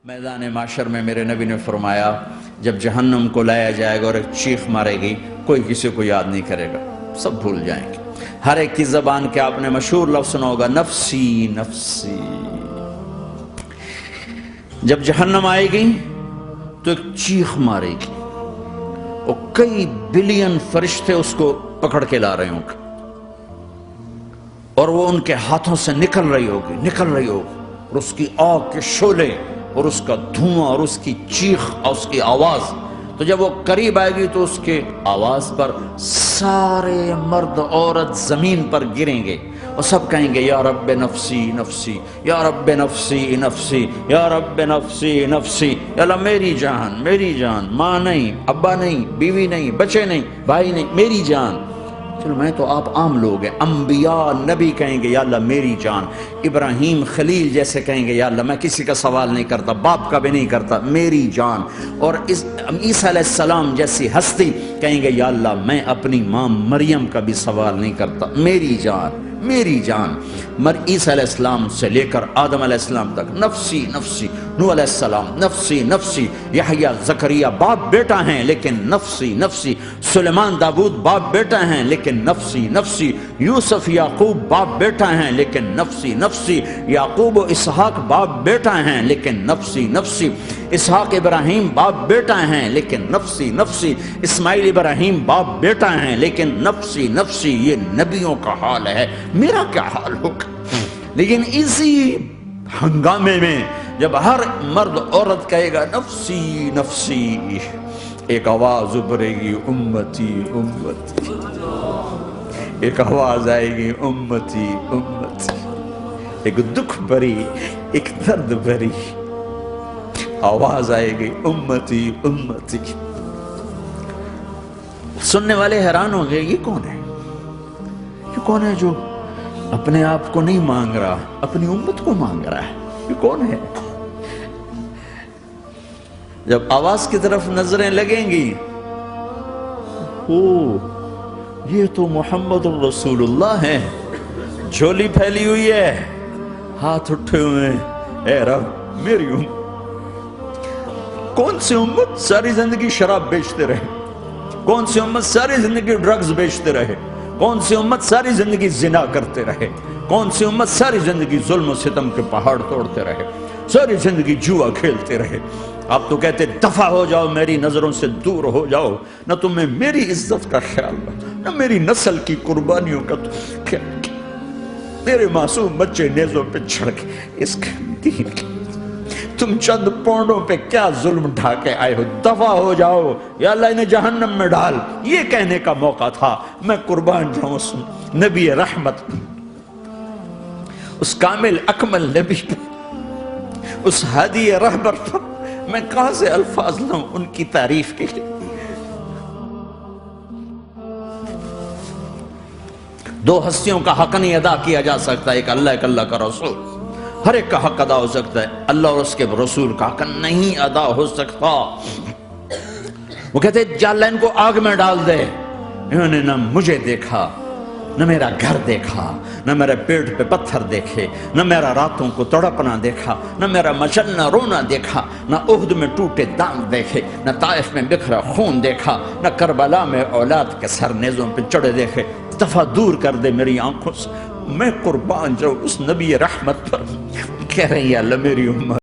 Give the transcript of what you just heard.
میدان معاشر میں میرے نبی نے فرمایا جب جہنم کو لایا جائے گا اور ایک چیخ مارے گی کوئی کسی کو یاد نہیں کرے گا، سب بھول جائیں گے۔ ہر ایک کی زبان کے آپ نے مشہور لفظ سنا ہوگا، نفسی نفسی۔ جب جہنم آئے گی تو ایک چیخ مارے گی اور کئی بلین فرشتے اس کو پکڑ کے لا رہے ہوں گے اور وہ ان کے ہاتھوں سے نکل رہی ہوگی اور اس کی آگ کے شعلے اور اس کا دھواں اور اس کی چیخ اور اس کی آواز، تو جب وہ قریب آئے گی تو اس کے آواز پر سارے مرد عورت زمین پر گریں گے اور سب کہیں گے یا رب نفسی نفسی، یا رب نفسی نفسی، یا رب نفسی نفسی، یا اللہ میری جان میری جان، ماں نہیں، ابا نہیں، بیوی نہیں، بچے نہیں، بھائی نہیں، میری جان۔ چلو میں تو آپ عام لوگ ہیں، انبیاء نبی کہیں گے یا اللہ میری جان، ابراہیم خلیل جیسے کہیں گے یا اللہ میں کسی کا سوال نہیں کرتا، باپ کا بھی نہیں کرتا، میری جان، اور عیسیٰ علیہ السلام جیسی ہستی کہیں گے یا اللہ میں اپنی ماں مریم کا بھی سوال نہیں کرتا، میری جان میری جان۔ عیسیٰ علیہ السلام سے لے کر آدم علیہ السلام تک نفسی نفسی، نوح علیہ السلام نفسی نفسی، یحییٰ زکریا باپ بیٹا ہیں لیکن نفسی نفسی، سلیمان داؤد باپ بیٹا ہیں لیکن نفسی نفسی، یوسف یعقوب باپ بیٹا ہیں لیکن نفسی نفسی، یعقوب و اسحاق باپ بیٹا ہیں لیکن نفسی نفسی، اسحاق ابراہیم باپ بیٹا ہیں لیکن نفسی نفسی، اسماعیل ابراہیم باپ بیٹا ہیں لیکن نفسی نفسی۔ یہ نبیوں کا حال ہے، میرا کیا حال ہوگا؟ لیکن اسی ہنگامے میں جب ہر مرد عورت کہے گا نفسی نفسی، ایک آواز ابھرے گی امتی امتی، ایک آواز آئے گی امتی امتی، ایک دکھ بھری ایک درد بھری آواز آئے گی امتی امتی۔ سننے والے حیران ہوں گے یہ کون ہے؟ یہ کون ہے جو اپنے آپ کو نہیں مانگ رہا، اپنی امت کو مانگ رہا ہے؟ یہ کون ہے؟ جب آواز کی طرف نظریں لگیں گی، یہ تو محمد الرسول اللہ ہے، جھولی پھیلی ہوئی ہے، ہاتھ اٹھے ہوئے ہیں، اے رب میری امت۔ کون سی امت ساری زندگی شراب بیچتے رہے؟ کون سی امت ساری زندگی ڈرگز بیچتے رہے؟ کون سی امت ساری زندگی زنا کرتے رہے؟ کون سی امت ساری زندگی ظلم و ستم کے پہاڑ توڑتے رہے؟ ساری زندگی جوا کھیلتے رہے؟ آپ تو کہتے دفع ہو جاؤ، میری نظروں سے دور ہو جاؤ، نہ تمہیں میری عزت کا خیال نہ میری نسل کی قربانیوں کا خیال، میرے معصوم بچے نیزوں پہ چڑھ کے اس کے دین کے تم چند پونڈوں پہ کیا ظلم ڈھا کے آئے ہو؟ دفع ہو جاؤ یا اللہ انہیں جہنم میں ڈال۔ یہ کہنے کا موقع تھا، میں قربان جاؤں اس نبی رحمت، اس کامل اکمل نبی پر، اس ہادی رہبر پر میں کہاں سے الفاظ لاؤں ان کی تعریف کے لیے؟ دو ہستیوں کا حق نہیں ادا کیا جا سکتا، ایک اللہ ایک اللہ کا رسول، ہر ایک کا حق ادا ہو سکتا ہے، اللہ اور اس کے رسول کا حق نہیں ادا ہو سکتا۔ وہ کہتے جا اللہ ان کو آگ میں ڈال دے، انہوں نے نہ مجھے دیکھا، نہ میرا گھر دیکھا، نہ میرے پیٹ پہ پتھر دیکھے، نہ میرا راتوں کو تڑپنا دیکھا، نہ میرا مچلنا رونا دیکھا، نہ احد میں ٹوٹے دانت دیکھے، نہ طائف میں بکھرا خون دیکھا، نہ کربلا میں اولاد کے سر نیزوں پہ چڑھے دیکھے۔ دفعہ دور کر دے میری آنکھوں سے، میں قربان جاؤں اس نبی رحمت پر۔ کہہ رہی ہے اللہ میری امت